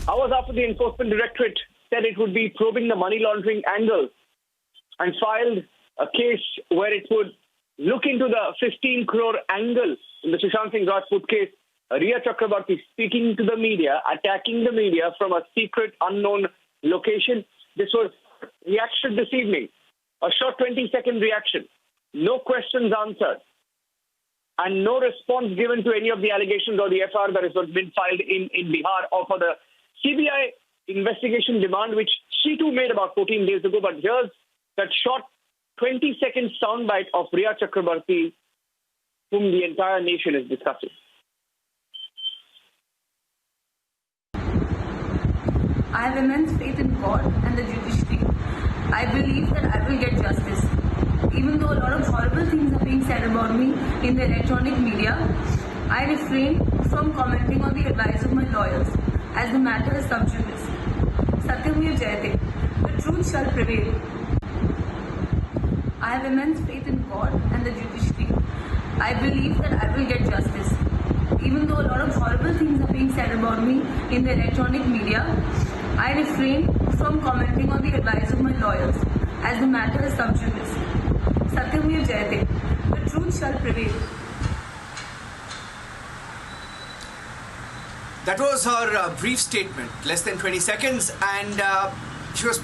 Hours after the Enforcement Directorate said it would be probing the money laundering angle and filed a case where it would look into the 15 crore angle in the Sushant Singh Rajput case. Rhea Chakraborty speaking to the media, attacking the media from a secret, unknown location. This was reaction this evening. A short 20-second reaction. No questions answered. And no response given to any of the allegations or the FR that has been filed in Bihar or for the CBI investigation demand, which she too made about 14 days ago. But here's that short 20-second soundbite of Rhea Chakraborty, whom the entire nation is discussing. I have immense faith in God and the judiciary. I believe that I will get justice. Even though a lot of horrible things are being said about me in the electronic media, I refrain from commenting on the advice of my lawyers, as the matter is sub judice. Satyam Jayate, the truth shall prevail. I have immense faith in God and the judiciary. I believe that I will get justice. Even though a lot of horrible things are being said about me in the electronic media, I refrain from commenting on the advice of my lawyers, as the matter is sub judice. Satyam Jayate, the truth shall prevail. That was her brief statement, less than 20 seconds, and she was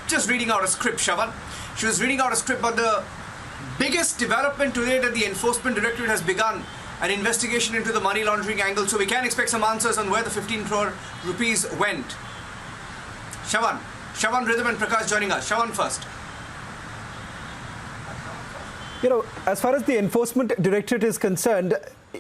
just reading out a script, Shravan. She was reading out a script, but the biggest development today that the Enforcement Directorate has begun an investigation into the money laundering angle, so we can expect some answers on where the 15 crore rupees went. Shravan, Rhythm and Prakash joining us. Shravan first. You know, as far as the Enforcement Directorate is concerned,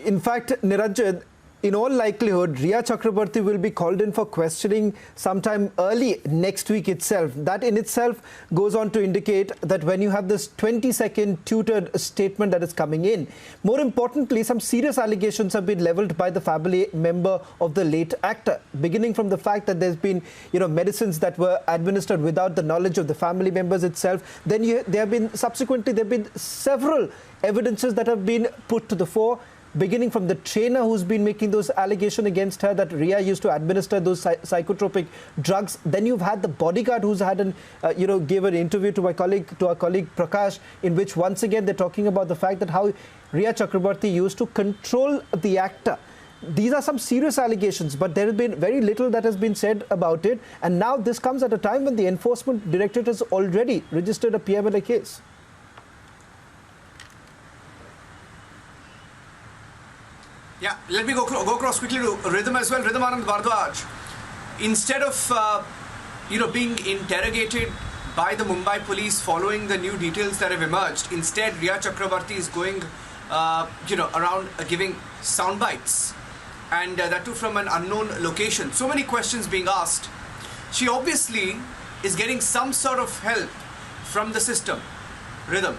in fact, Niranjan, in all likelihood, Rhea Chakraborty will be called in for questioning sometime early next week itself. That in itself goes on to indicate that when you have this 20-second tutored statement that is coming in, more importantly, some serious allegations have been leveled by the family member of the late actor, beginning from the fact that there's been, medicines that were administered without the knowledge of the family members itself. Then there have been several evidences that have been put to the fore, beginning from the trainer who's been making those allegations against her that Rhea used to administer those psychotropic drugs. Then you've had the bodyguard who's had gave an interview to our colleague Prakash, in which once again they're talking about the fact that how Rhea Chakraborty used to control the actor. These are some serious allegations, but there has been very little that has been said about it. And now this comes at a time when the Enforcement Directorate has already registered a PMLA case. Yeah, let me go across quickly to Rhythm as well. Rhythm Anand Bardwaj. Instead of, being interrogated by the Mumbai police following the new details that have emerged, instead Rhea Chakraborty is going, around giving sound bites. And that too from an unknown location. So many questions being asked. She obviously is getting some sort of help from the system. Rhythm.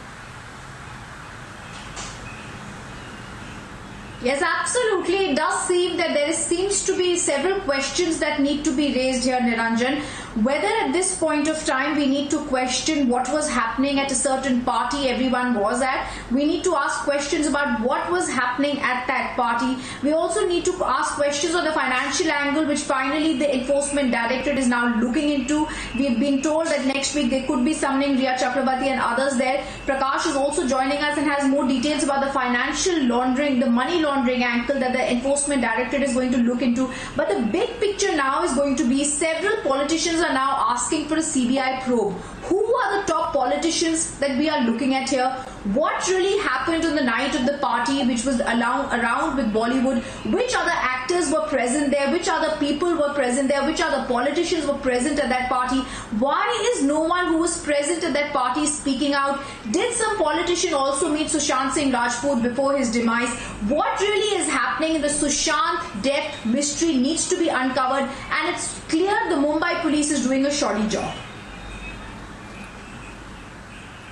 Yes, absolutely. It does seem that there seems to be several questions that need to be raised here, Niranjan. Whether at this point of time we need to question what was happening at a certain party everyone was at. We need to ask questions about what was happening at that party. We also need to ask questions on the financial angle, which finally the Enforcement Directorate is now looking into. We've been told that next week they could be summoning Rhea Chakraborty and others there. Prakash is also joining us and has more details about the financial laundering, the money laundering angle that the Enforcement Directorate is going to look into. But the big picture now is going to be several politicians are now asking for a CBI probe. Who are the top politicians that we are looking at here? What really happened on the night of the party, which was around with Bollywood? Which other actors were present there? Which other people were present there? Which other politicians were present at that party? Why is no one who was present at that party speaking out? Did some politician also meet Sushant Singh Rajput before his demise? What really is happening in the Sushant death mystery needs to be uncovered, and it's clear the Mumbai police is doing a shoddy job.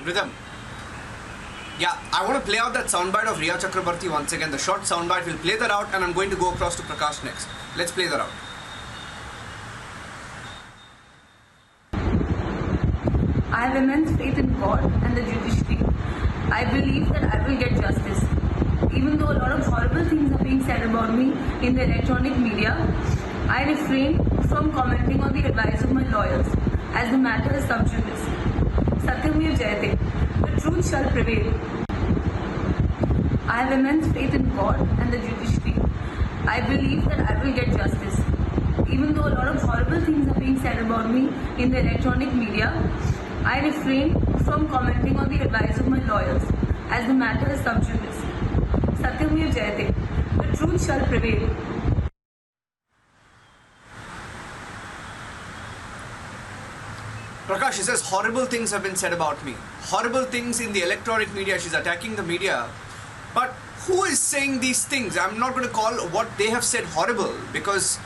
Rhythm. Yeah, I want to play out that soundbite of Rhea Chakraborty once again. The short soundbite, we'll play that out, and I'm going to go across to Prakash next. Let's play that out. I have immense faith in God and the judiciary. I believe that I will get justice. Even though a lot of horrible things are being said about me in the electronic media, I refrain from commenting on the advice of my lawyers, as the matter is sub judice. Satyam Jayate, the truth shall prevail. I have immense faith in God and the judiciary. I believe that I will get justice. Even though a lot of horrible things are being said about me in the electronic media, I refrain from commenting on the advice of my lawyers, as the matter is sub judice. Satyam Jayate, the truth shall prevail. Prakash, she says horrible things have been said about me. Horrible things in the electronic media. She's attacking the media. But who is saying these things? I'm not going to call what they have said horrible, because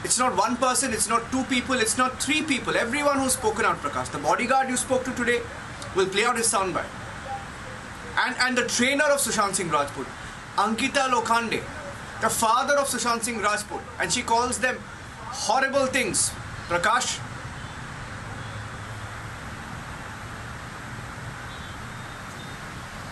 it's not one person, it's not two people, it's not three people. Everyone who's spoken out, Prakash. The bodyguard you spoke to today will play out his soundbite. And the trainer of Sushant Singh Rajput, Ankita Lokhande, the father of Sushant Singh Rajput, and she calls them horrible things. Prakash?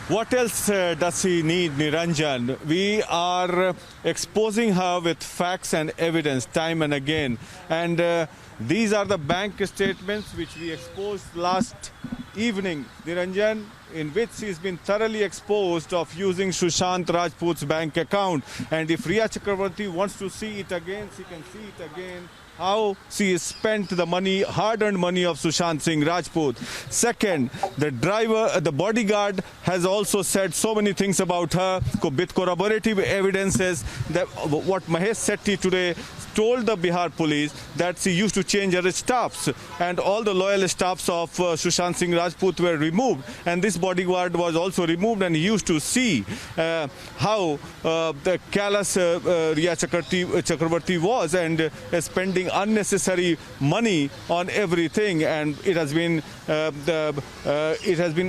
What else does he need, Niranjan? We are exposing her with facts and evidence time and again. And these are the bank statements which we exposed last evening, Niranjan, in which she's been thoroughly exposed of using Sushant Rajput's bank account. And if Rhea Chakraborty wants to see it again, she can see it again, how she spent the money, hard-earned money of Sushant Singh Rajput. Second, the bodyguard has also said so many things about her with corroborative evidences that what Mahesh Sethi today told the Bihar police that she used to change her staffs, and all the loyal staffs of Sushant Singh Rajput were removed, and this bodyguard was also removed, and he used to see how the callous Rhea Chakraborty was, and spending unnecessary money on everything, and it has been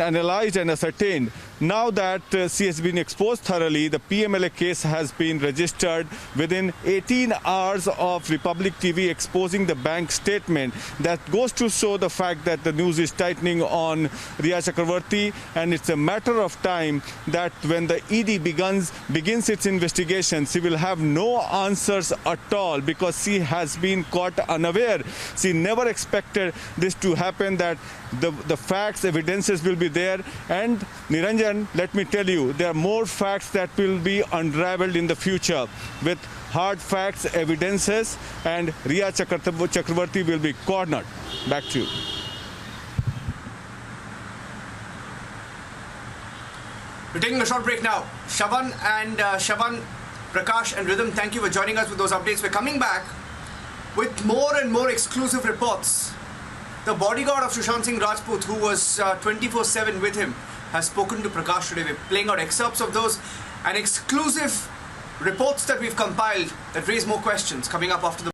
analyzed and ascertained. Now that she has been exposed thoroughly, the PMLA case has been registered within 18 hours of Republic TV exposing the bank statement. That goes to show the fact that the news is tightening on Rhea Chakraborty, and it's a matter of time that when the ED begins its investigation, she will have no answers at all, because she has been caught unaware. She never expected this to happen, that the facts, evidences will be there. And Niranjan, let me tell you, there are more facts that will be unraveled in the future with hard facts, evidences, and Rhea Chakraborty will be cornered. Back to you. We're taking a short break now. Shaban, Prakash and Rhythm, thank you for joining us with those updates. We're coming back with more and more exclusive reports. The bodyguard of Sushant Singh Rajput, who was 24/7 with him, has spoken to Prakash today. We're playing out excerpts of those and exclusive reports that we've compiled that raise more questions coming up after the